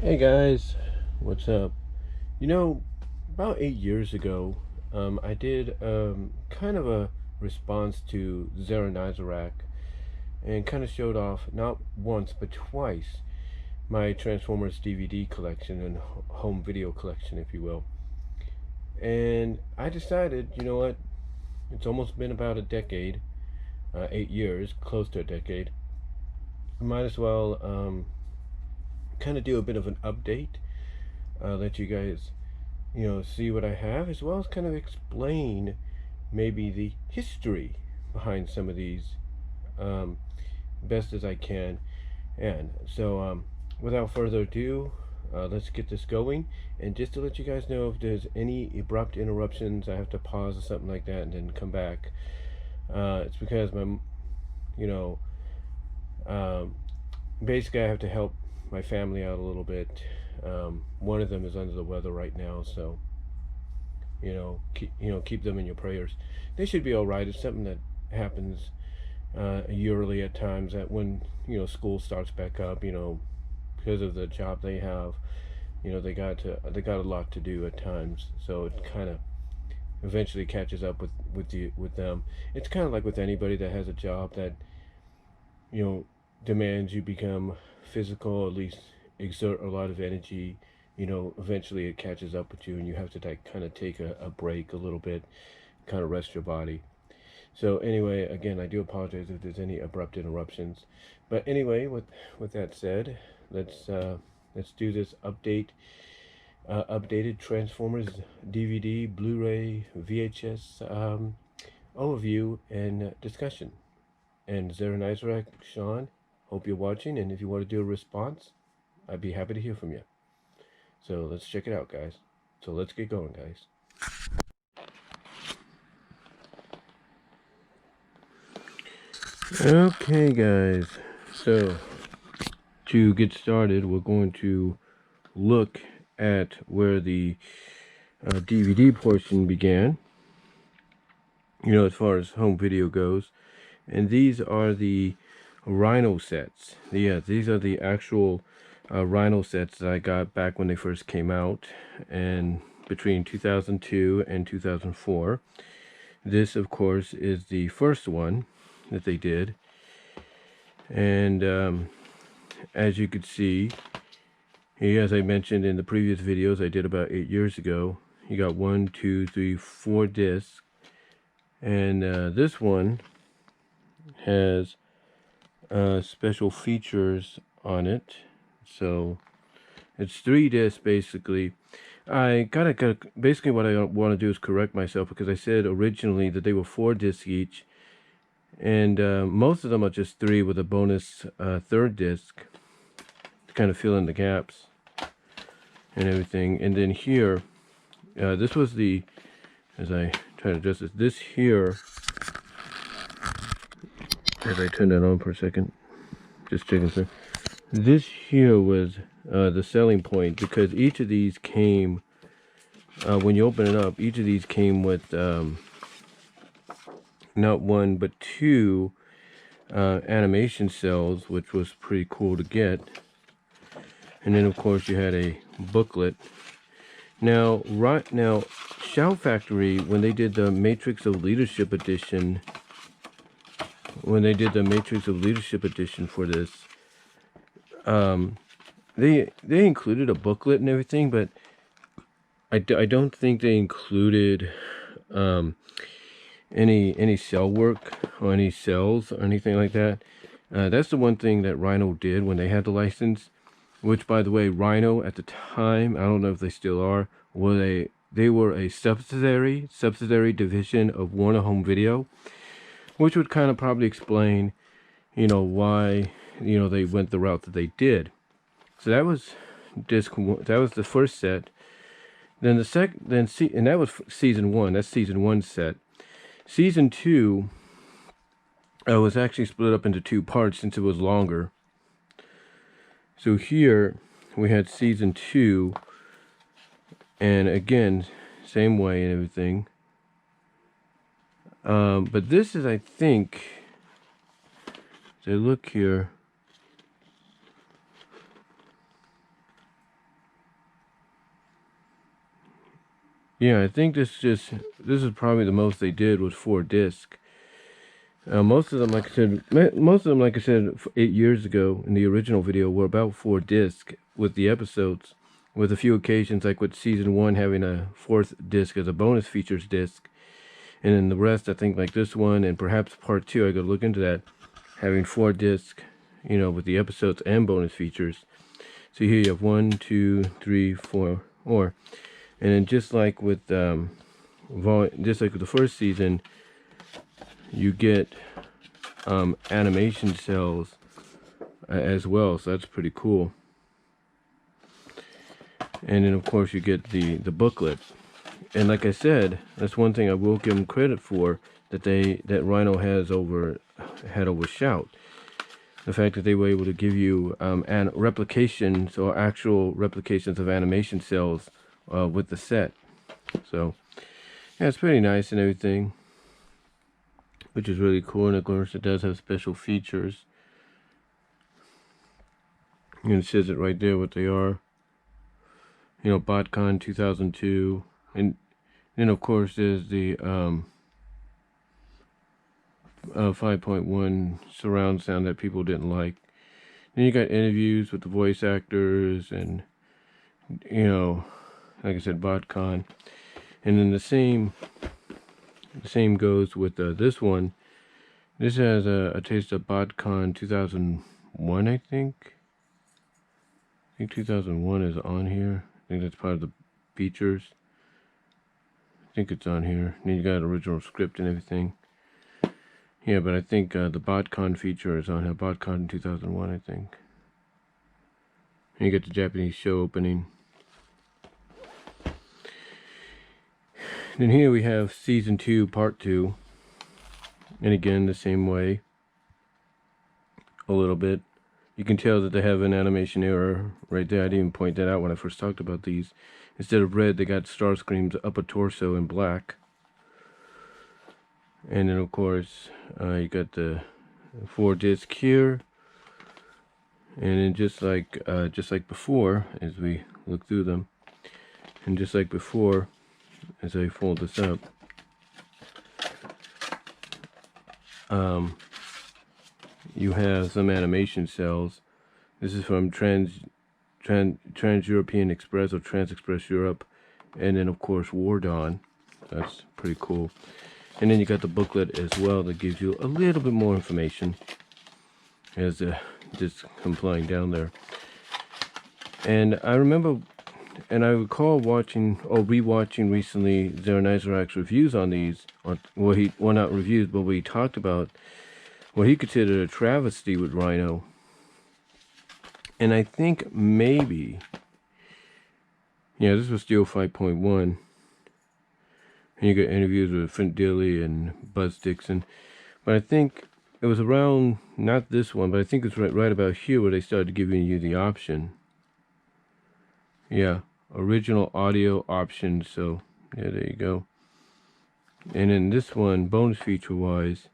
Hey guys, what's up? You know, about 8 years ago, I did kind of a response to Zaranyzerak and kind of showed off not once but twice my Transformers DVD collection and home video collection, if you will. And I decided, you know what? It's almost been about a decade, 8 years, close to a decade. I might as well kind of do a bit of an update, let you guys see what I have, as well as kind of explain maybe the history behind some of these, um, best as I can. And so, without further ado, let's get this going. And just to let you guys know, if there's any abrupt interruptions, I have to pause or something like that and then come back. It's because you know, um, basically I have to help my family out a little bit. One of them is under the weather right now, so keep them in your prayers. They should be all right. It's something that happens yearly at times. That when school starts back up, because of the job they have, they got a lot to do at times. So it kind of eventually catches up with them. It's kind of like with anybody that has a job that you know demands you become physical, at least exert a lot of energy. Eventually it catches up with you, and you have to kind of take a break a little bit, kind of rest your body. So anyway, again, I do apologize if there's any abrupt interruptions. But anyway, with that said, let's do this updated Transformers DVD, Blu-ray, VHS overview and discussion. And Zaranyzerak, Sean, hope you're watching, and if you want to do a response, I'd be happy to hear from you. So let's check it out, guys. So let's get going, guys. Okay, guys. So to get started, we're going to look at where the DVD portion began, as far as home video goes. And these are the Rhino sets. Yeah, these are the actual Rhino sets that I got back when they first came out, and between 2002 and 2004. This, of course, is the first one that they did. And as you could see, as I mentioned in the previous videos I did about 8 years ago, you got 1, 2, 3, 4 discs. And this one has special features on it. So it's 3 discs basically. I gotta basically what I want to do is correct myself, because I said originally that they were 4 discs each, and most of them are just 3 with a bonus 3rd disc to kind of fill in the gaps and everything. And then here, this was the, as I try to adjust this here, as I turn that on for a second, just checking through. This here was the selling point, because each of these came, when you open it up, each of these came with not 1 but 2 animation cells, which was pretty cool to get. And then of course you had a booklet. Now Shout Factory, when they did the Matrix of Leadership edition, for this, they included a booklet and everything, but I don't think they included any cell work or any cells or anything like that. That's the one thing that Rhino did when they had the license, which, by the way, Rhino at the time, I don't know if they still are, they were a subsidiary division of Warner Home Video, which would kind of probably explain, why, they went the route that they did. So that was that was the first set. Then and that was season 1. That's season 1 set. Season 2 was actually split up into 2 parts since it was longer. So here we had season 2, and again, same way and everything. But this is, I think, as I look here, Yeah, I think this is probably the most they did was 4 disc. Most of them, like I said, 8 years ago in the original video, were about 4 disc with the episodes, with a few occasions, like with season 1 having a 4th disc as a bonus features disc, and then the rest, I think, like this one and perhaps part 2, I gotta look into that, having 4 disc, you know, with the episodes and bonus features. So here you have 1, 2, 3, 4 more, and then just like with the first season, you get animation cells as well, so that's pretty cool. And then of course you get the booklet, and like I said, that's one thing I will give them credit for, that Rhino had over Shout. The fact that they were able to give you replications or actual replications of animation cells with the set. So yeah, it's pretty nice and everything, which is really cool. And of course it does have special features, and it says it right there what they are. You know, BotCon 2002, and then of course there's the 5.1 surround sound that people didn't like. Then you got interviews with the voice actors, and you know, like I said, BotCon. And then the same goes with this one. This has a taste of BotCon 2001, I think. 2001 is on here. I think that's part of the features. I think it's on here. And then you got original script and everything. Yeah, but I think the BotCon feature is on here. BotCon 2001, I think. And you get the Japanese show opening. Then here we have season 2, part 2. And again, the same way. A little bit. You can tell that they have an animation error right there. I didn't even point that out when I first talked about these. Instead of red, they got Starscream's upper torso in black. And then of course, you got the 4 disc here. And then just like before, as we look through them, and just like before, as I fold this up, you have some animation cells. This is from Trans-European Express, or Trans-Express Europe, and then of course War Dawn. That's pretty cool. And then you got the booklet as well that gives you a little bit more information as just come flying down there. And I remember, and I recall watching or rewatching recently Zaranyzerak's reviews on these, well, not reviews, but we talked about what he considered a travesty with Rhino. And I think maybe, yeah, this was still 5.1. And you got interviews with Flint Dilley and Buzz Dixon. But I think it was around, not this one, but I think it's right about here where they started giving you the option. Yeah, original audio option. So, yeah, there you go. And then this one, bonus feature-wise,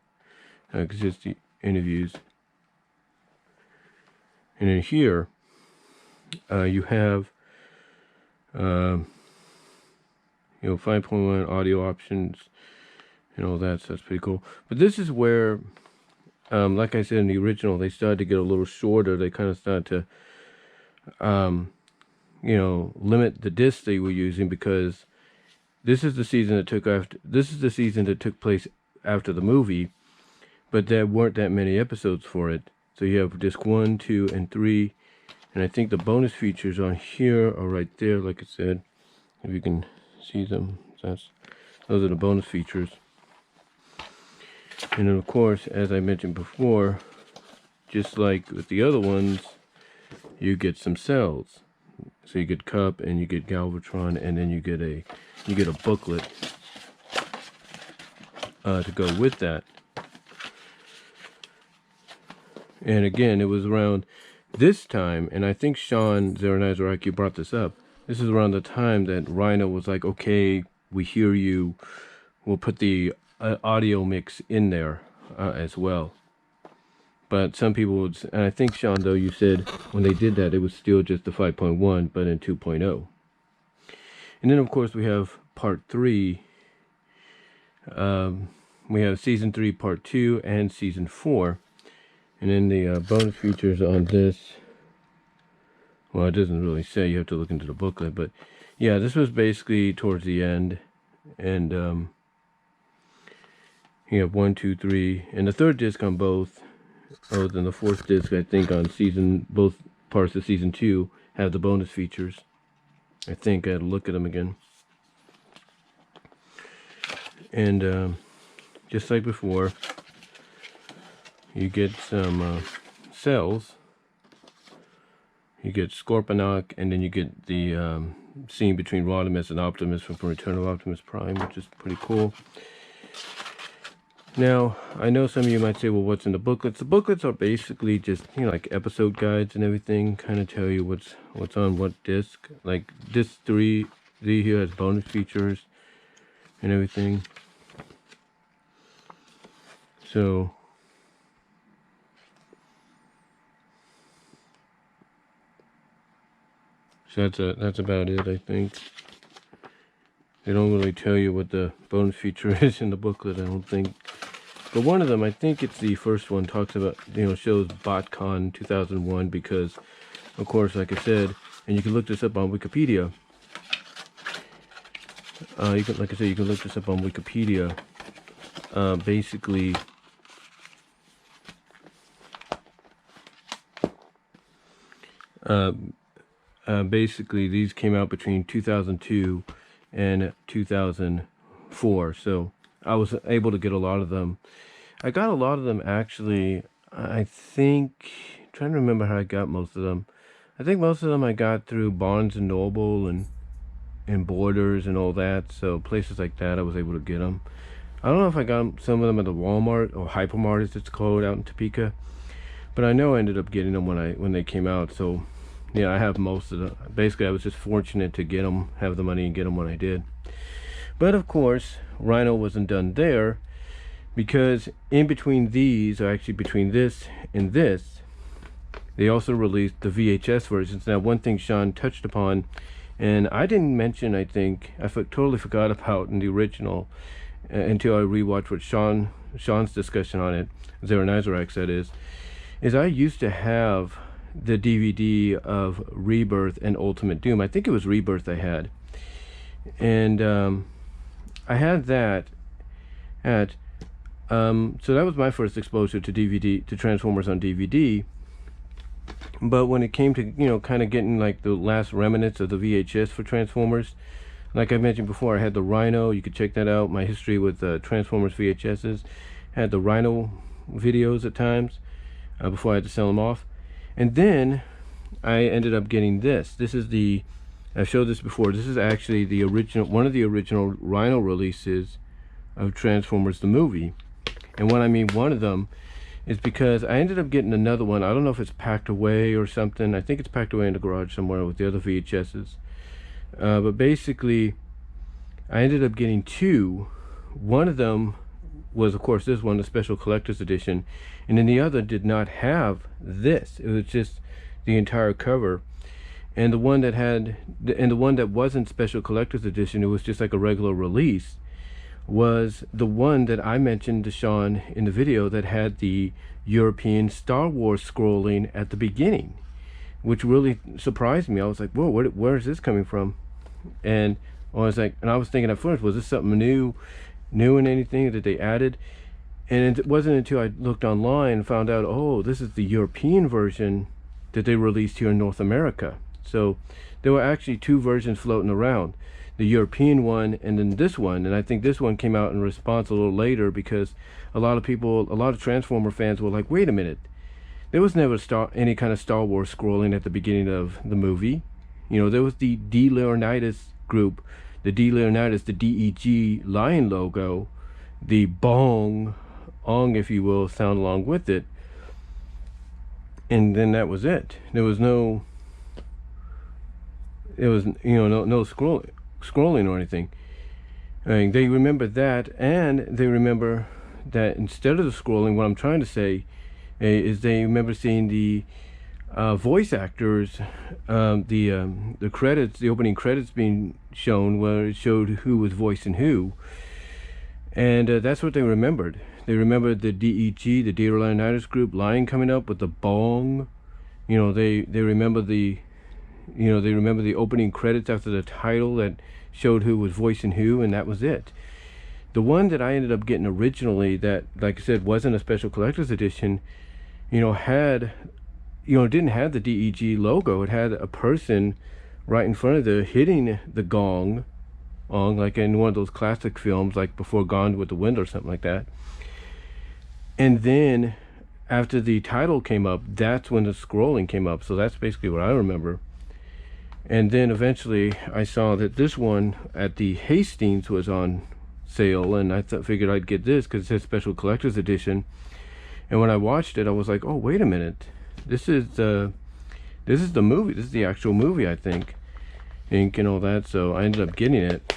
just the interviews. And then here, you have, 5.1 audio options and all that, so that's pretty cool. But this is where, like I said in the original, they started to get a little shorter. They kind of started to, limit the discs they were using, because this is the season that took place after the movie, but there weren't that many episodes for it. So you have disc 1, 2, and 3, and I think the bonus features on here are right there, like I said, if you can see them. Those are the bonus features. And then of course, as I mentioned before, just like with the other ones, you get some cells. So you get Cup and you get Galvatron, and then you get a booklet to go with that. And again, it was around this time, and I think Sean Zaranyzerak, you brought this up. This is around the time that Rhino was like, okay, we hear you. We'll put the audio mix in there as well. But some people would, and I think, Sean, though, you said when they did that, it was still just the 5.1, but in 2.0. And then, of course, we have part 3. We have season 3 part 2 and season 4, and then the bonus features on this, well, it doesn't really say, you have to look into the booklet, but yeah, this was basically towards the end. And you have 1, 2, 3, and the third disc on both. Oh, then the fourth disc, I think, on both parts of season 2 have the bonus features. I think I had to look at them again. And just like before, you get some cells. You get Scorponok, and then you get the scene between Rodimus and Optimus from Return of Optimus Prime, which is pretty cool. Now, I know some of you might say, well, what's in the booklets? The booklets are basically just, you know, like episode guides and everything, kind of tell you what's on what disc. Like disc 3 here has bonus features and everything. So that's about it, I think. They don't really tell you what the bonus feature is in the booklet, I don't think. But one of them, I think it's the first one, talks about, you know, shows BotCon 2001, because, of course, like I said, and you can look this up on Wikipedia. Like I said, you can look this up on Wikipedia. Basically, basically, these came out between 2002 and 2004, so I was able to get a lot of them. I got a lot of them, actually. I think, I'm trying to remember how I got most of them. I think most of them I got through Barnes & Noble and Borders and all that, so places like that I was able to get them. I don't know if I got some of them at the Walmart, or Hypermart as it's called, out in Topeka, but I know I ended up getting them when they came out. So yeah, I have most of them. Basically, I was just fortunate to get them, have the money and get them when I did. But of course, Rhino wasn't done there, because in between these, or actually between this and this, they also released the VHS versions. Now, one thing Sean touched upon, and I didn't mention, I think, I totally forgot about in the original, until I rewatched what Sean's discussion on it, Zaranyzerak, that is I used to have the DVD of Rebirth and Ultimate Doom. I think it was Rebirth I had. And I had that so that was my first exposure to DVD, to Transformers on DVD. But when it came to, you know, kind of getting like the last remnants of the VHS for Transformers, like I mentioned before, I had the Rhino. You could check that out, my history with Transformers VHSs. I had the Rhino videos at times before I had to sell them off. And then I ended up getting this. This is the, I've showed this before, this is actually the original, one of the original Rhino releases of Transformers the movie. And when I mean one of them, is because I ended up getting another one. I don't know if it's packed away or something. I think it's packed away in the garage somewhere with the other VHSs. But basically, I ended up getting two. One of them was, of course, this one, the special collector's edition, and then the other did not have this. It was just the entire cover. And the one that had, and the one that wasn't special collector's edition, it was just like a regular release, was the one that I mentioned to Sean in the video that had the European Star Wars scrolling at the beginning, which really surprised me. I was like, whoa, where is this coming from? And I was thinking at first, was this something new in anything that they added? And it wasn't until I looked online and found out, oh, this is the European version that they released here in North America. So there were actually two versions floating around, the European one and then this one. And I think this one came out in response a little later, because a lot of Transformer fans were like, wait a minute, there was never any kind of Star Wars scrolling at the beginning of the movie. You know, there was the D. Leonidas group, the D. Leonidas, the DEG lion logo, the bong, ong, if you will, sound along with it. And then that was it. There was no, no scrolling or anything. I mean, they remember that, and they remember that instead of the scrolling, what I'm trying to say is they remember seeing the voice actors, the credits, the opening credits being shown, where it showed who was voicing who, and that's what they remembered. They remembered the DEG, the Dear Leonidas Group line coming up with the bong. You know, they remember the, you know, they remember the opening credits after the title that showed who was voicing who, and that was it. The one that I ended up getting originally, that, like I said, wasn't a special collector's edition, you know, had, you know, it didn't have the DEG logo. It had a person right in front of the hitting the gong, like in one of those classic films, like Before Gone with the Wind or something like that. And then after the title came up, that's when the scrolling came up. So that's basically what I remember. And then eventually I saw that this one at the Hastings was on sale, and I figured I'd get this because it says special collector's edition. And when I watched it, I was like, oh, wait a minute, this is the movie. This is the actual movie, I think, ink and all that. So I ended up getting it.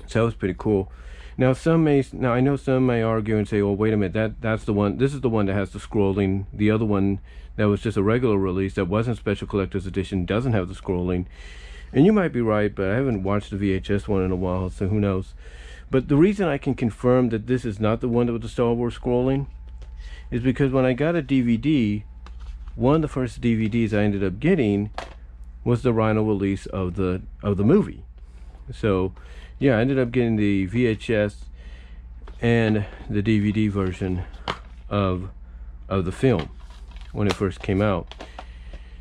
So that was pretty cool. Now I know some may argue and say, oh, wait a minute, that's the one, this is the one that has the scrolling. The other one that was just a regular release that wasn't special collector's edition doesn't have the scrolling. And you might be right, but I haven't watched the VHS one in a while, so who knows. But the reason I can confirm that this is not the one with the Star Wars scrolling is because when I got a DVD, one of the first DVDs I ended up getting was the Rhino release of the movie. So yeah, I ended up getting the VHS and the DVD version of the film when it first came out.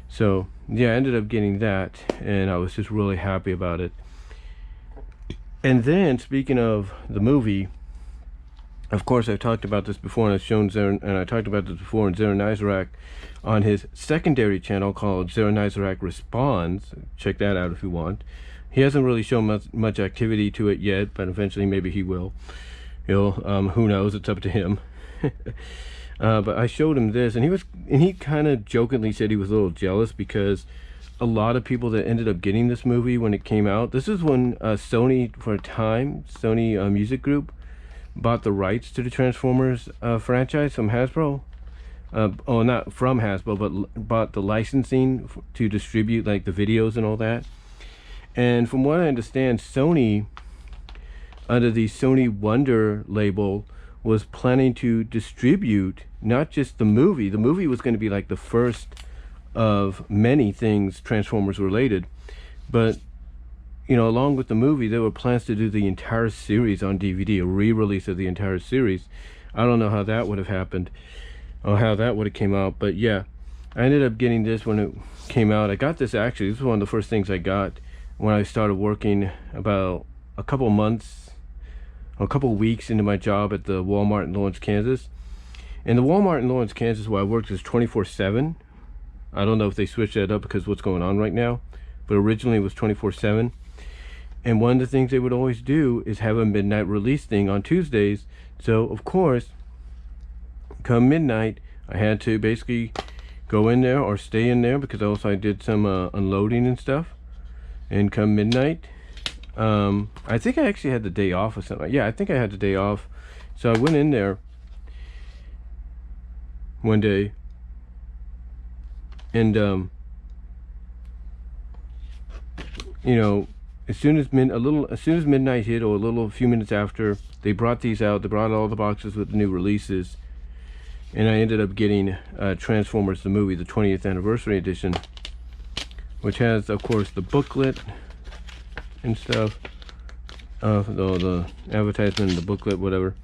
So yeah, I ended up getting that, and I was just really happy about it. And then, speaking of the movie, of course, I've talked about this before, and I've shown I talked about this before in Zaranyzerak on his secondary channel called Zaranyzerak Responds. Check that out if you want. He hasn't really shown much activity to it yet, but eventually maybe he will. He'll, who knows? It's up to him. But I showed him this, and he kind of jokingly said he was a little jealous because a lot of people that ended up getting this movie when it came out. This is when Sony, for a time, Sony Music Group bought the rights to the Transformers franchise from Hasbro. Oh, not from Hasbro, but bought the licensing to distribute like the videos and all that. And from what I understand, Sony, under the Sony Wonder label, was planning to distribute not just the movie. The movie was going to be like the first of many things Transformers related, but you know, along with the movie, there were plans to do the entire series on DVD, a re-release of the entire series. I don't know how that would have happened or how that would have came out, but yeah, I ended up getting this when it came out. I got this, actually, this was one of the first things I got when I started working about a couple weeks into my job at the Walmart in Lawrence, Kansas. And the Walmart in Lawrence, Kansas, where I worked, is 24/7. I don't know if they switched that up because of what's going on right now, but originally it was 24/7. And one of the things they would always do is have a midnight release thing on Tuesdays. So of course, come midnight, I had to basically go in there or stay in there because also I did some unloading and stuff. And come midnight, I think I actually had the day off or something. Yeah, I think I had the day off. So I went in there one day, and you know, as soon as midnight hit, or a few minutes after, they brought these out. They brought all the boxes with the new releases, and I ended up getting Transformers the movie, the 20th anniversary edition, which has, of course, the booklet and stuff, the advertisement and the booklet, whatever,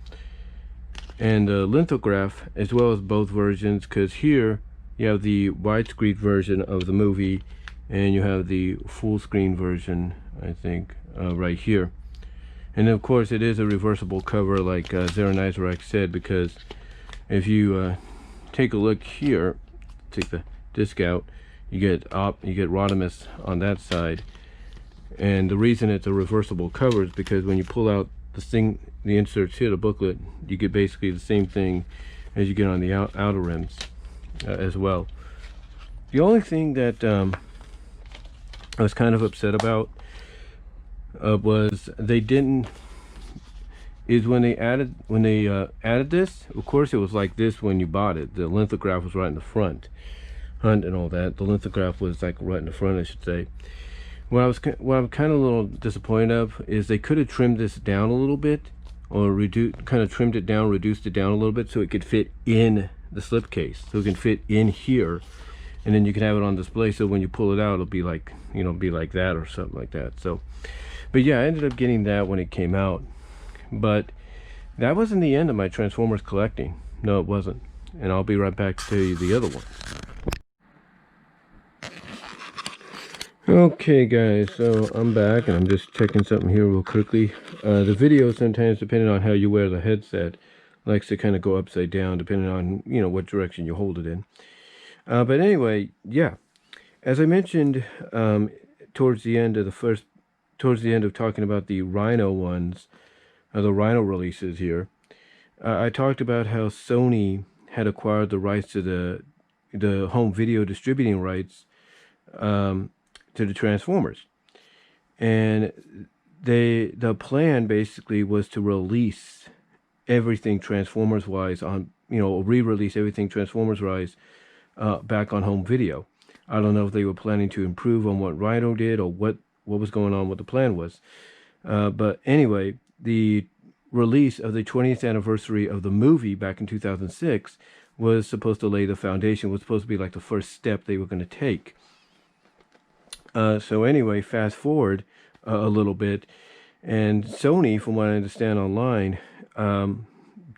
and the lithograph, as well as both versions, because here you have the widescreen version of the movie and you have the full screen version, I think, right here. And of course it is a reversible cover, like Zaranyzerak said, because if you take a look here, take the disc out, you get Rodimus on that side. And the reason it's a reversible cover is because when you pull out the inserts here, the booklet, you get basically the same thing as you get on the outer rims as well. The only thing that I was kind of upset about was they didn't, is when they added this. Of course, it was like this when you bought it. The lithograph was right in the front, hunt and all that. The lithograph was like right in the front, I should say. What I'm kind of a little disappointed of is they could have trimmed this down a little bit, or kind of trimmed it down, reduced it down a little bit, so it could fit in the slipcase, so it can fit in here, and then you can have it on display. So when you pull it out, it'll be like, you know, be like that or something like that. So, but yeah, I ended up getting that when it came out. But that wasn't the end of my Transformers collecting. No, it wasn't. And I'll be right back to tell you the other ones. Okay guys, so I'm back and I'm just checking something here real quickly. The video sometimes, depending on how you wear the headset, likes to kind of go upside down depending on, you know, what direction you hold it in. But anyway, yeah, as I mentioned towards the end of talking about the Rhino ones, the Rhino releases here, I talked about how Sony had acquired the rights to the home video distributing rights to the Transformers, and the plan basically was to release everything Transformers wise on, you know, re-release everything Transformers wise back on home video. I don't know if they were planning to improve on what Rhino did or what was going on, what the plan was, but anyway, the release of the 20th anniversary of the movie back in 2006 was supposed to lay the foundation, was supposed to be like the first step they were going to take. So anyway, fast forward a little bit, and Sony, from what I understand online,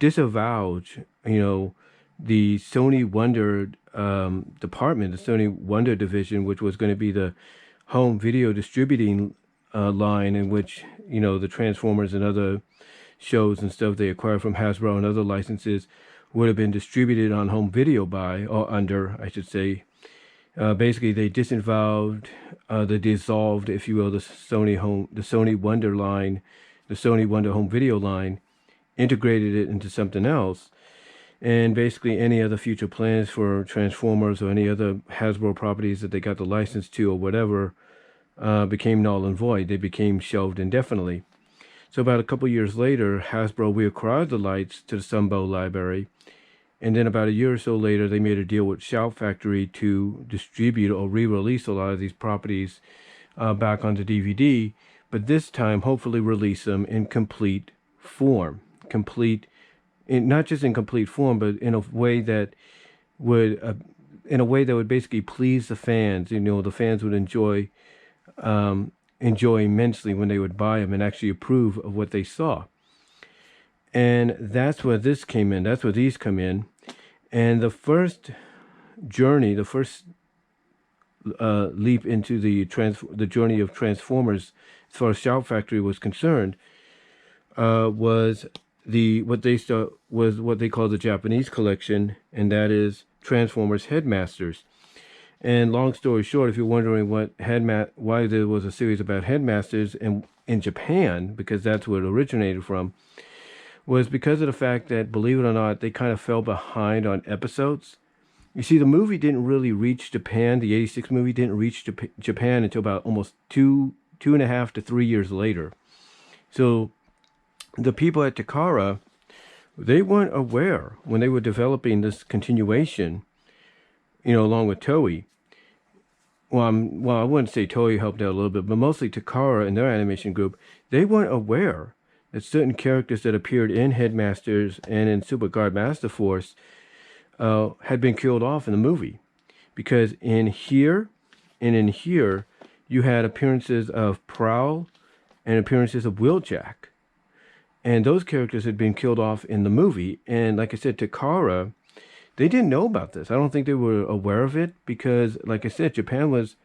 disavowed, you know, the Sony Wonder department, the Sony Wonder division, which was going to be the home video distributing line, in which, you know, the Transformers and other shows and stuff they acquired from Hasbro and other licenses would have been distributed on home video by, or under, I should say. Basically, they disavowed, they dissolved, if you will, the Sony Wonder line, the Sony Wonder home video line, integrated it into something else, and basically any other future plans for Transformers or any other Hasbro properties that they got the license to or whatever became null and void. They became shelved indefinitely. So about a couple years later, Hasbro reacquired the rights to the Sunbow library. And then about a year or so later, they made a deal with Shout Factory to distribute or re-release a lot of these properties back onto DVD. But this time, hopefully release them in complete form. Not just in complete form, but in a way that would basically please the fans. You know, the fans would enjoy immensely when they would buy them and actually approve of what they saw. And that's where this came in. That's where these come in. And the first journey, the first leap into the journey of Transformers, as far as Shout Factory was concerned, was what they call the Japanese collection, and that is Transformers Headmasters. And long story short, if you're wondering why there was a series about Headmasters in Japan, because that's where it originated from, was because of the fact that, believe it or not, they kind of fell behind on episodes. You see, the movie didn't really reach Japan. The '86 movie didn't reach Japan until about almost 2.5 to 3 years later. So the people at Takara, they weren't aware when they were developing this continuation, you know, along with Toei. Well, I wouldn't say Toei helped out a little bit, but mostly Takara and their animation group, they weren't aware that certain characters that appeared in Headmasters and in Super Guard Master Force had been killed off in the movie. Because in here, you had appearances of Prowl and appearances of Wheeljack. And those characters had been killed off in the movie. And like I said, Takara, they didn't know about this. I don't think they were aware of it because, like I said, Japan was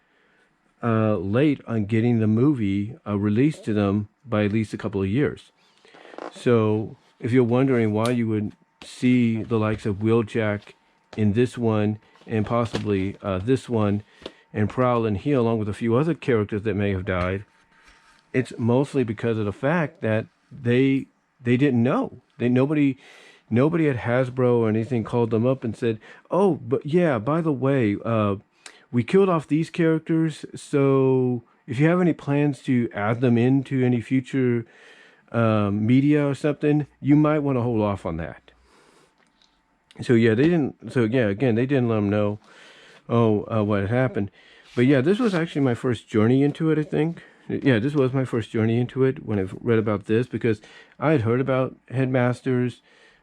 late on getting the movie released to them by at least a couple of years. So if you're wondering why you would see the likes of Wheeljack in this one and possibly this one, and Prowl and Heel, along with a few other characters that may have died, it's mostly because of the fact that they didn't know. Nobody at Hasbro or anything called them up and said, "Oh, but yeah, by the way, we killed off these characters, so if you have any plans to add them into any future media or something, you might want to hold off on that. So yeah, they didn't. So yeah, again, they didn't let them know. What had happened. But yeah, this was actually my first journey into it. I think. Yeah, this was my first journey into it when I read about this, because I had heard about Headmasters.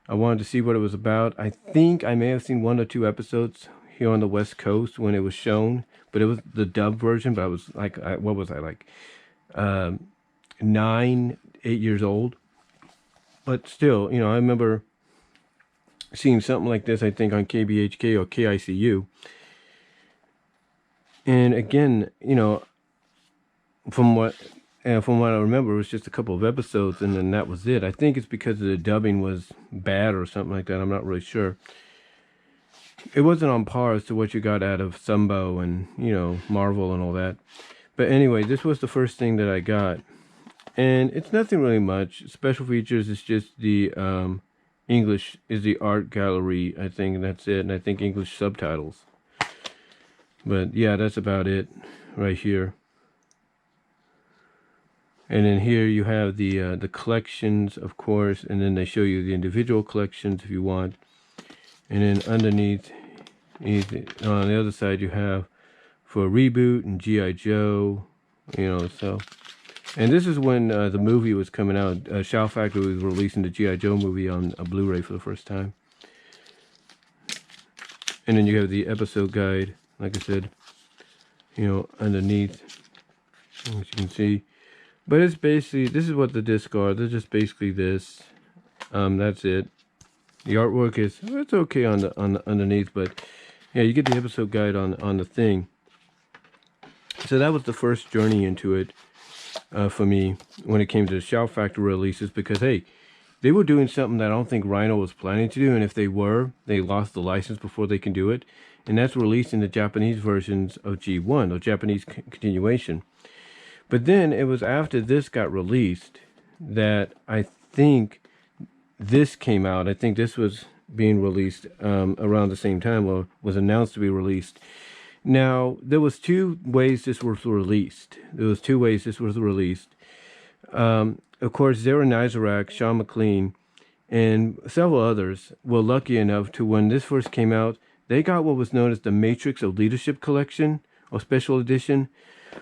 I wanted to see what it was about. I think I may have seen 1 or 2 episodes here on the West Coast when it was shown, but it was the dub version. But I was like, what was I like, 9, 8 years old? But still, I remember seeing something like this, I think on KBHK or KICU. And again, from what I remember, it was just a couple of episodes, and then that was it. I think it's because the dubbing was bad or something like that. I'm not really sure. It wasn't on par as to what you got out of Sumbo and Marvel and all that. But anyway, this was the first thing that I got, and it's nothing really much. Special features is just the English is the art gallery. I think that's it, and I think English subtitles. But yeah, that's about it right here. And then here you have the collections, of course, and then they show you the individual collections if you want. And then underneath, on the other side, you have for Reboot and G.I. Joe, so. And this is when the movie was coming out. Shout Factory was releasing the G.I. Joe movie on a Blu-ray for the first time. And then you have the episode guide, like I said, underneath, as you can see. But it's basically, this is what the discs are. They're just basically this. That's it. The artwork is, it's okay on the underneath, but yeah, you get the episode guide on the thing. So that was the first journey into it for me when it came to the Shout Factory releases, because hey, they were doing something that I don't think Rhino was planning to do, and if they were, they lost the license before they can do it, and that's releasing the Japanese versions of G1, or Japanese continuation. But then it was after this got released that I think this came out. I think this was being released around the same time, or was announced to be released. Now, there was 2 ways this was released. Of course, Zaranyzerak, Sean McLean, and several others were lucky enough to, when this first came out, they got what was known as the Matrix of Leadership Collection, or Special Edition,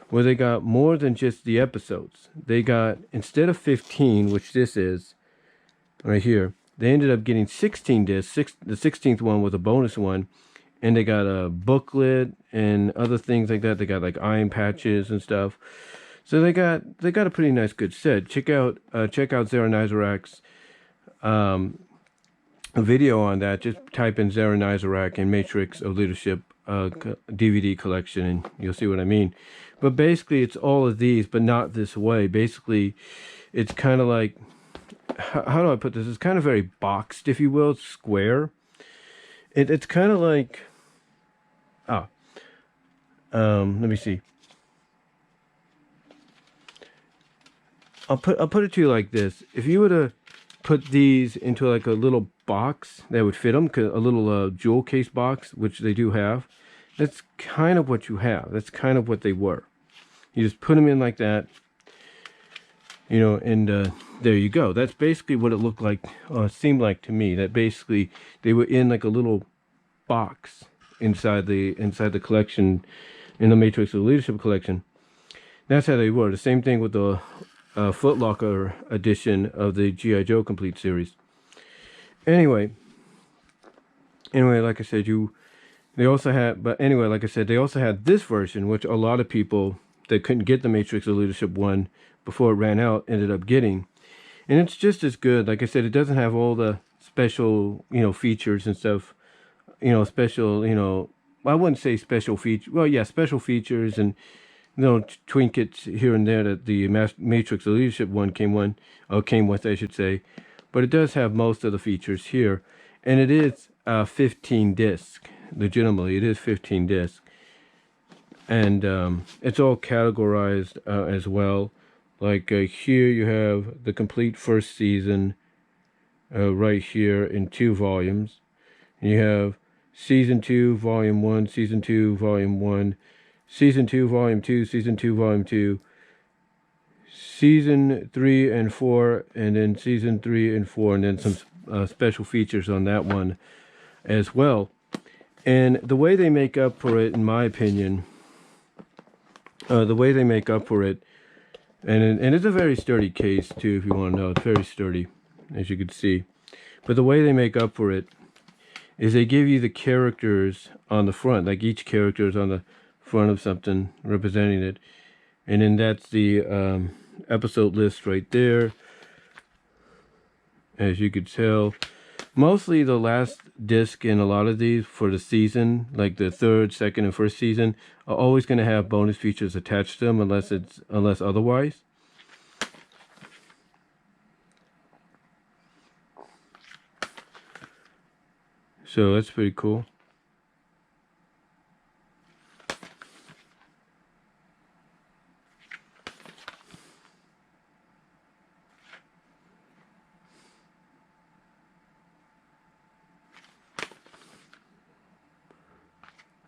where they got more than just the episodes. They got, instead of 15, which this is right here, they ended up getting 16 discs. The 16th one was a bonus one, and they got a booklet and other things like that. They got like iron patches and stuff. So they got a pretty nice good set. Check out Zaranyzerak's video on that. Just type in Zaranyzerak and Matrix of Leadership DVD collection, and you'll see what I mean. But basically, it's all of these, but not this way. Basically, it's kind of like, how do I put this? It's kind of very boxed, if you will. It's square. It's kind of like, let me see. I'll put it to you like this. If you were to put these into like a little box that would fit them, a little jewel case box, which they do have, that's kind of what you have. That's kind of what they were. You just put them in like that, and there you go. That's basically what it looked like, seemed like to me. That basically they were in like a little box inside the collection, in the Matrix of Leadership collection. That's how they were. The same thing with the Foot Locker edition of the G.I. Joe Complete series. Anyway, like I said, they also had this version, which a lot of people that couldn't get the Matrix of Leadership one before it ran out ended up getting. And it's just as good. Like I said, it doesn't have all the special, features and stuff, special, I wouldn't say special features. Well, yeah, special features and, trinkets here and there that the Matrix of Leadership one came with, I should say. But it does have most of the features here. And it is 15 disc. Legitimately, it is 15 disc. And it's all categorized as well. Like here you have the complete first season right here in 2 volumes. And you have Season 2, Volume 1, Season 2, Volume 1, Season 2, Volume 2, Season 2, Volume 2, season 3 and 4, and then season 3 and 4, and then some special features on that one as well. And the way they make up for it, in my opinion, the way they make up for it, and it's a very sturdy case too, if you want to know. It's very sturdy, as you can see. But the way they make up for it is they give you the characters on the front, like each character is on the front of something representing it. And then that's the episode list right there, as you could tell. Mostly the last disc in a lot of these for the season, like the third, second, and first season, are always going to have bonus features attached to them unless otherwise. So that's pretty cool.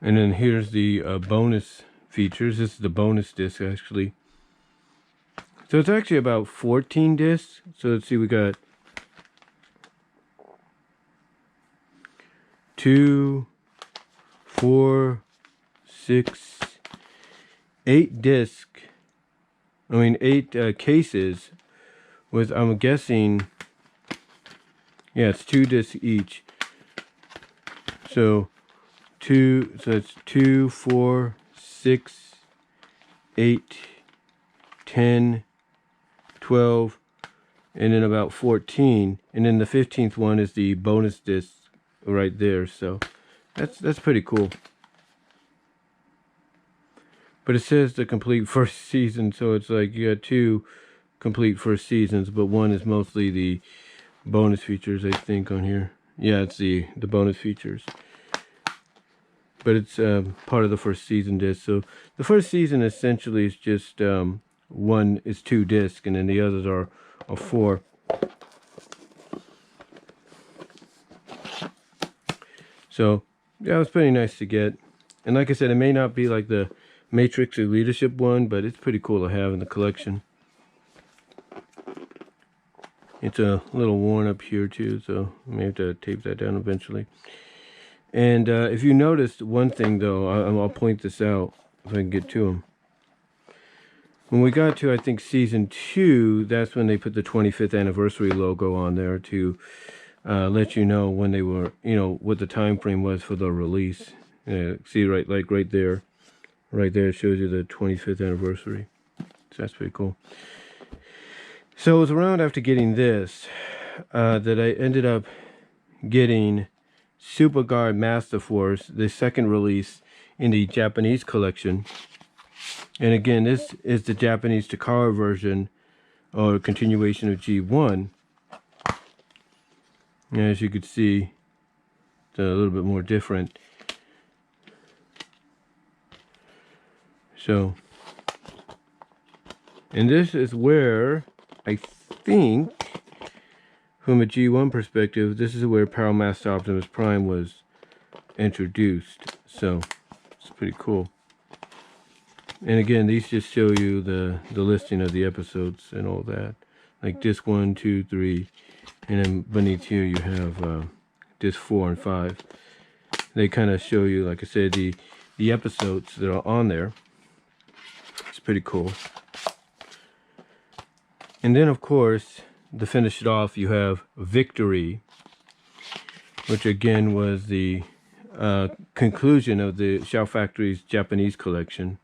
And then here's the bonus features. This is the bonus disc, actually. So it's actually about 14 discs. So let's see, we got 2, 4, 6, 8 discs. I mean, 8 cases with, I'm guessing, yeah, it's 2 discs each. So that's 2, 4, 6, 8, 10, 12, and then about 14. And then the 15th one is the bonus disc right there. So that's pretty cool. But it says the complete first season, so it's like you got 2 complete first seasons, but one is mostly the bonus features, I think, on here. Yeah, it's the bonus features. But it's part of the first season disc. So the first season essentially is just one is 2 discs, and then the others are 4. So yeah, it was pretty nice to get. And like I said, it may not be like the Matrix or Leadership one, but it's pretty cool to have in the collection. It's a little worn up here too, so I may have to tape that down eventually. And if you noticed one thing, though, I'll point this out if I can get to them. When we got to, I think, season 2, that's when they put the 25th anniversary logo on there to let you know when they were, what the time frame was for the release. See, right there. Right there, it shows you the 25th anniversary. So that's pretty cool. So it was around after getting this that I ended up getting Super Guard Master Force, the second release in the Japanese collection. And again, this is the Japanese Takara version, or continuation of G1. And as you can see, it's a little bit more different. So, and this is where I think, from a G1 perspective, this is where Powermaster Optimus Prime was introduced. So it's pretty cool. And again, these just show you the listing of the episodes and all that. Like disc 1, 2, 3, and then beneath here you have disc 4 and 5. They kind of show you, like I said, the episodes that are on there. It's pretty cool. And then, of course, to finish it off, you have Victory, which again was the conclusion of the Shout Factory's Japanese collection.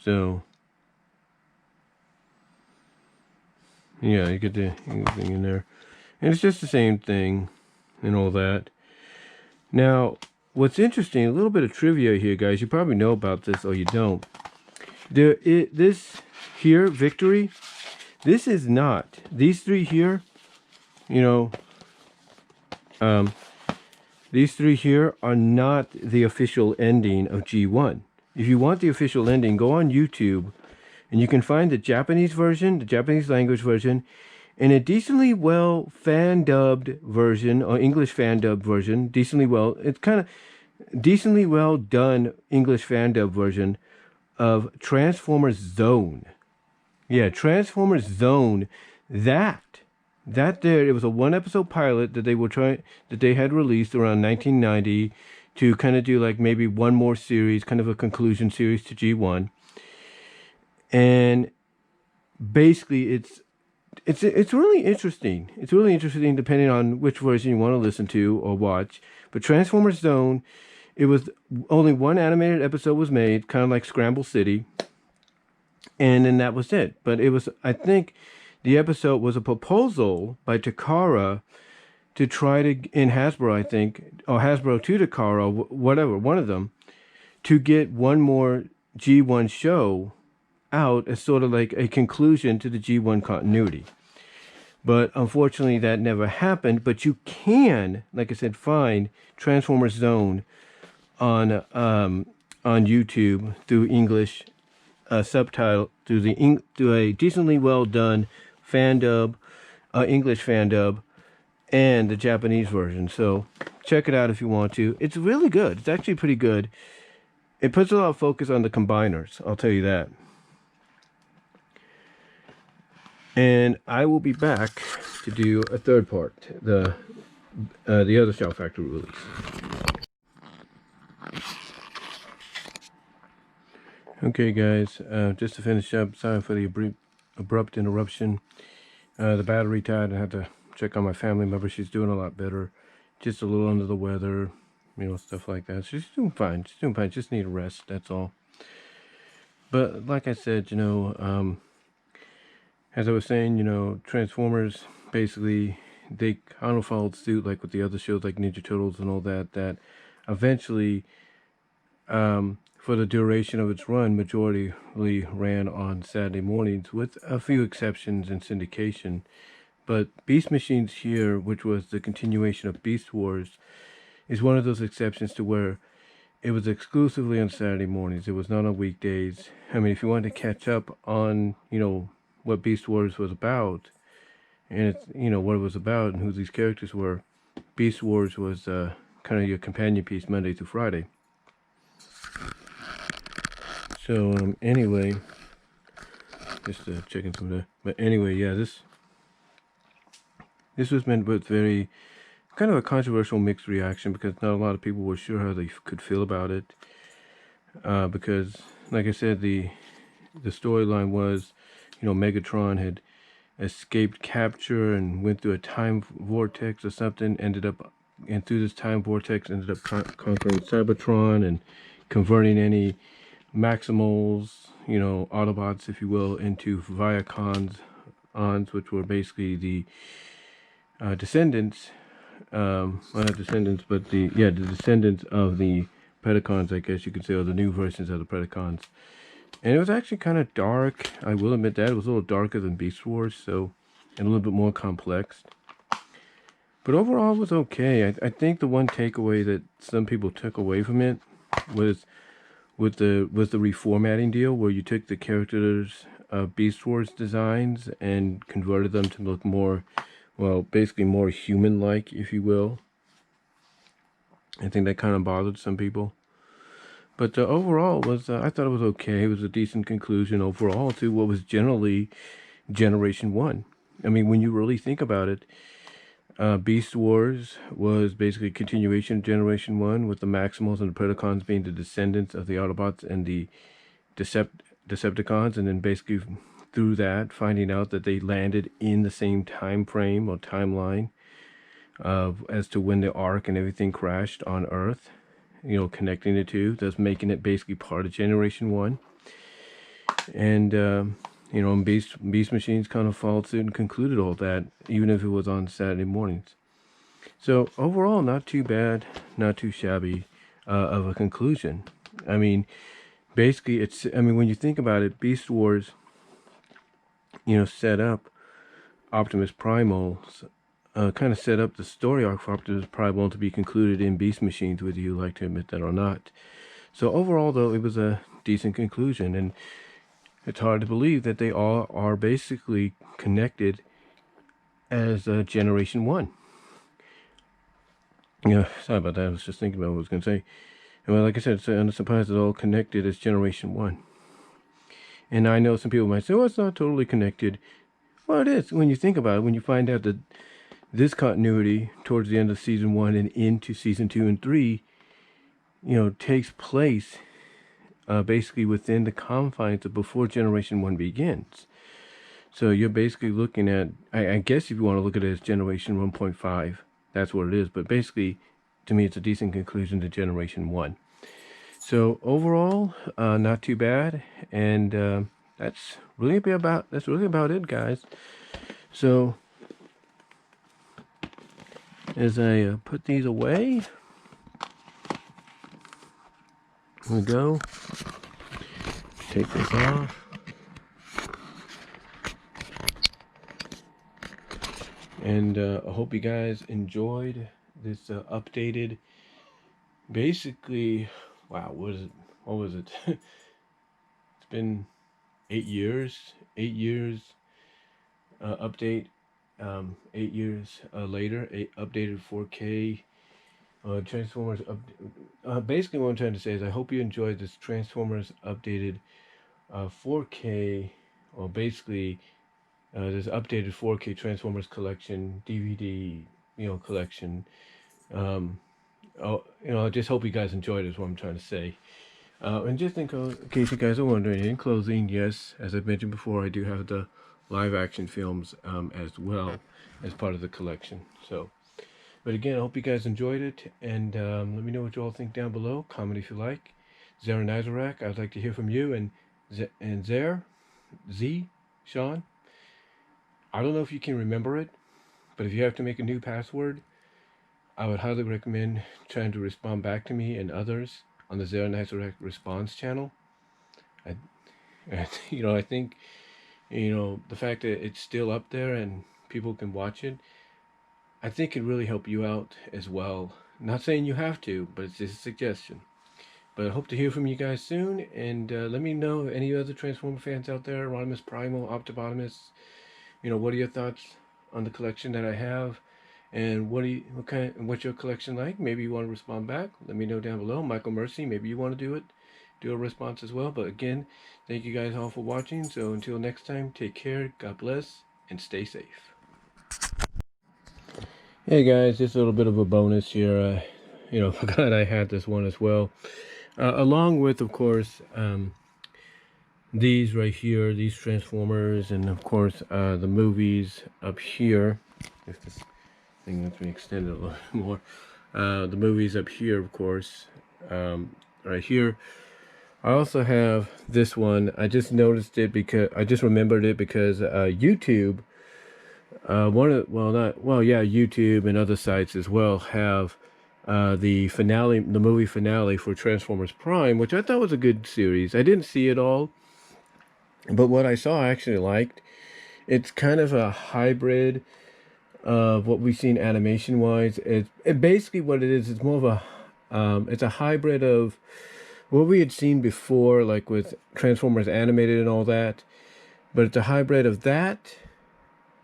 So, yeah, you get the thing in there. And it's just the same thing and all that. Now, what's interesting, a little bit of trivia here, guys. You probably know about this or you don't. This here, Victory, this is not. These 3 here, these 3 here are not the official ending of G1. If you want the official ending, go on YouTube and you can find the Japanese version, the Japanese language version, and a decently well fan-dubbed version, or English fan-dubbed version, it's kind of decently well done English fan-dubbed version of Transformers Zone. Yeah, Transformers Zone. That there, it was a 1 episode pilot that they had released around 1990 to kind of do like maybe one more series, kind of a conclusion series to G1. And basically it's really interesting. It's really interesting depending on which version you want to listen to or watch. But Transformers Zone, it was only one animated episode was made, kind of like Scramble City. And then that was it. But it was, I think, the episode was a proposal by Takara to try to, in Hasbro, I think, or Hasbro to Takara, whatever, one of them, to get one more G1 show out as sort of like a conclusion to the G1 continuity. But unfortunately, that never happened. But you can, like I said, find Transformers Zone on YouTube through English subtitle, through a decently well done fan dub, English fan dub, and the Japanese version. So check it out if you want to. It's really good. It's actually pretty good. It puts a lot of focus on the combiners, I'll tell you that. And I will be back to do a third part, the other Shout Factory release. Okay, guys, just to finish up, sorry for the abrupt interruption. The battery died. I had to check on my family member. She's doing a lot better. Just a little under the weather, you know, stuff like that. She's doing fine. She's doing fine. Just need a rest, that's all. But like I said, you know, as I was saying, you know, Transformers, basically, they kind of followed suit, like with the other shows, like Ninja Turtles and all that, that eventually, for the duration of its run, majority ran on Saturday mornings, with a few exceptions in syndication. But Beast Machines here, which was the continuation of Beast Wars, is one of those exceptions to where it was exclusively on Saturday mornings. It was not on weekdays. I mean, if you wanted to catch up on, you know, what Beast Wars was about, and it's, you know, what it was about and who these characters were, Beast Wars was kind of your companion piece Monday through Friday. So anyway, just checking some of that. But anyway, yeah, this was meant with very kind of a controversial mixed reaction, because not a lot of people were sure how they could feel about it. Because, like I said, the storyline was, you know, Megatron had escaped capture and went through a time vortex or something, and through this time vortex ended up conquering Cybertron and converting any Maximals, you know, Autobots, if you will, into Viacons, which were basically the descendants, well, not descendants, but the descendants of the Predacons, I guess you could say, or the new versions of the Predacons. And it was actually kind of dark. I will admit that. It was a little darker than Beast Wars, so, and a little bit more complex. But overall, it was okay. I think the one takeaway that some people took away from it was the reformatting deal, where you took the characters' Beast Wars designs and converted them to look more, well, basically more human-like, if you will. I think that kind of bothered some people. But overall, was I thought it was okay. It was a decent conclusion overall to what was generally Generation 1. I mean, when you really think about it, Beast Wars was basically a continuation of Generation 1, with the Maximals and the Predacons being the descendants of the Autobots and the Decepticons, and then basically through that finding out that they landed in the same time frame or timeline as to when the Ark and everything crashed on Earth, you know, connecting the two, thus making it basically part of Generation 1. And you know, and Beast Machines kind of followed suit and concluded all that, even if it was on Saturday mornings. So overall, not too bad, not too shabby of a conclusion. I mean, basically, I mean, when you think about it, Beast Wars, you know, set up Optimus Primal's, kind of set up the story arc for Optimus Primal to be concluded in Beast Machines, whether you like to admit that or not. So overall, though, it was a decent conclusion, and it's hard to believe that they all are basically connected as Generation 1. Yeah, sorry about that. I was just thinking about what I was going to say. And well, like I said, I'm surprised it's all connected as Generation 1. And I know some people might say, well, it's not totally connected. Well, it is when you think about it. When you find out that this continuity towards the end of season 1 and into season 2 and 3, takes place basically within the confines of before Generation 1 begins. So you're basically looking at, I guess if you want to look at it as Generation 1.5, that's what it is. But basically, to me, it's a decent conclusion to Generation 1. So overall, not too bad. And that's really about it, guys. So as I put these away, here we go. Take this off. And I hope you guys enjoyed this updated, basically, wow, what was it? It's been 8 years update, 8 years later, updated 4K Transformers. Basically what I'm trying to say is I hope you enjoyed this Transformers updated 4K, or basically this updated 4K Transformers collection, DVD, collection. I just hope you guys enjoyed it, is what I'm trying to say. And just in case you guys are wondering, in closing, yes, as I've mentioned before, I do have the live action films as well as part of the collection. So, but again, I hope you guys enjoyed it, and let me know what you all think down below. Comment if you like. Zaranyzerak, I'd like to hear from you, and Sean. I don't know if you can remember it, but if you have to make a new password, I would highly recommend trying to respond back to me and others on the Zaranyzerak response channel. I think, the fact that it's still up there and people can watch it, I think it really help you out as well. Not saying you have to, but it's just a suggestion. But I hope to hear from you guys soon, and let me know, any other Transformer fans out there, Rodimus Primal, Optibotimus, what are your thoughts on the collection that I have? And what's your collection like? Maybe you want to respond back. Let me know down below. Michael Mercy, maybe you want to do a response as well. But again, thank you guys all for watching. So until next time, take care, God bless, and stay safe. Hey guys, just a little bit of a bonus here. Forgot I had this one as well. Along with, of course, these right here, these Transformers, and of course the movies up here. If this thing lets me extend it a little more. The movies up here, of course, right here. I also have this one. I just noticed it because I just remembered it because YouTube, YouTube and other sites as well have the movie finale for Transformers Prime, which I thought was a good series. I didn't see it all, but what I saw I actually liked. It's kind of a hybrid of what we've seen animation wise. It basically what it is, it's more of a it's a hybrid of what we had seen before, like with Transformers Animated and all that, but it's a hybrid of that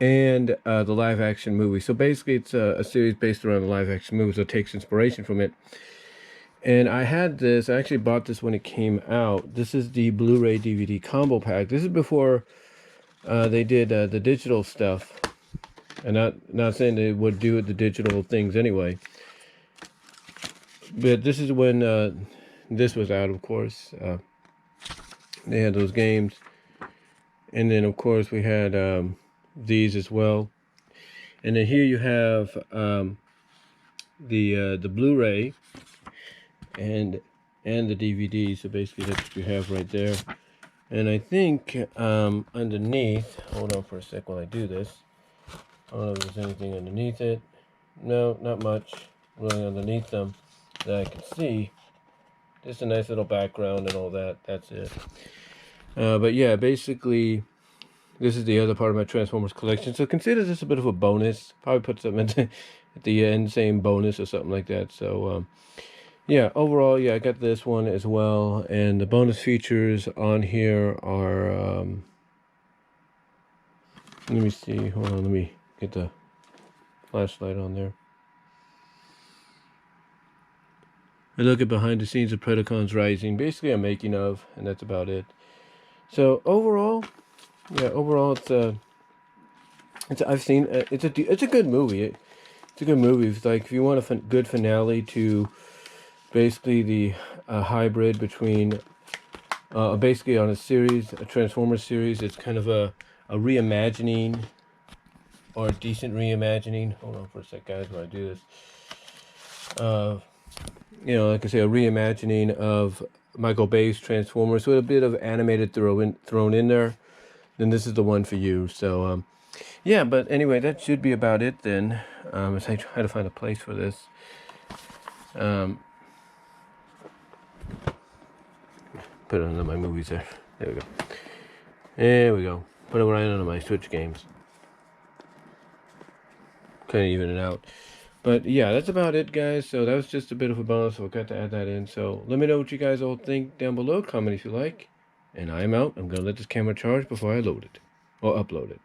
and the live action movie. So basically it's a series based around the live action movie, so it takes inspiration from it. And I actually bought this when it came out. This is the Blu-ray DVD combo pack. This is before they did the digital stuff. And not saying they would do the digital things anyway. But this is when this was out, of course. They had those games. And then, of course, we had these as well. And then here you have the Blu-ray and the DVD. So basically that's what you have right there. And I think underneath, hold on for a sec while I do this. I don't know if there's anything underneath it. No, not much really underneath them that I can see. Just a nice little background and all that. That's it. But yeah, basically, this is the other part of my Transformers collection. So consider this a bit of a bonus. Probably put something at the end saying bonus or something like that. So, yeah, overall, yeah, I got this one as well. And the bonus features on here are... let me see. Hold on, let me get the flashlight on there. I look at behind the scenes of Predacons Rising. Basically, a making of, and that's about it. So overall, yeah, overall it's I've seen it's a good movie. It's a good movie. It's like if you want a good finale to basically the hybrid between basically on a series, a Transformers series. It's kind of a reimagining or a decent reimagining. Hold on for a sec, guys, when I do this. You know, like I say, a reimagining of Michael Bay's Transformers with a bit of animated thrown in there. Then this is the one for you. So yeah, but anyway, that should be about it then. As I try to find a place for this. Put it under my movies there. There we go. There we go. Put it right under my Switch games. Kind of even it out. But yeah, that's about it, guys. So that was just a bit of a bonus, so I got to add that in. So let me know what you guys all think down below. Comment if you like. And I'm out. I'm going to let this camera charge before I load it. Or upload it.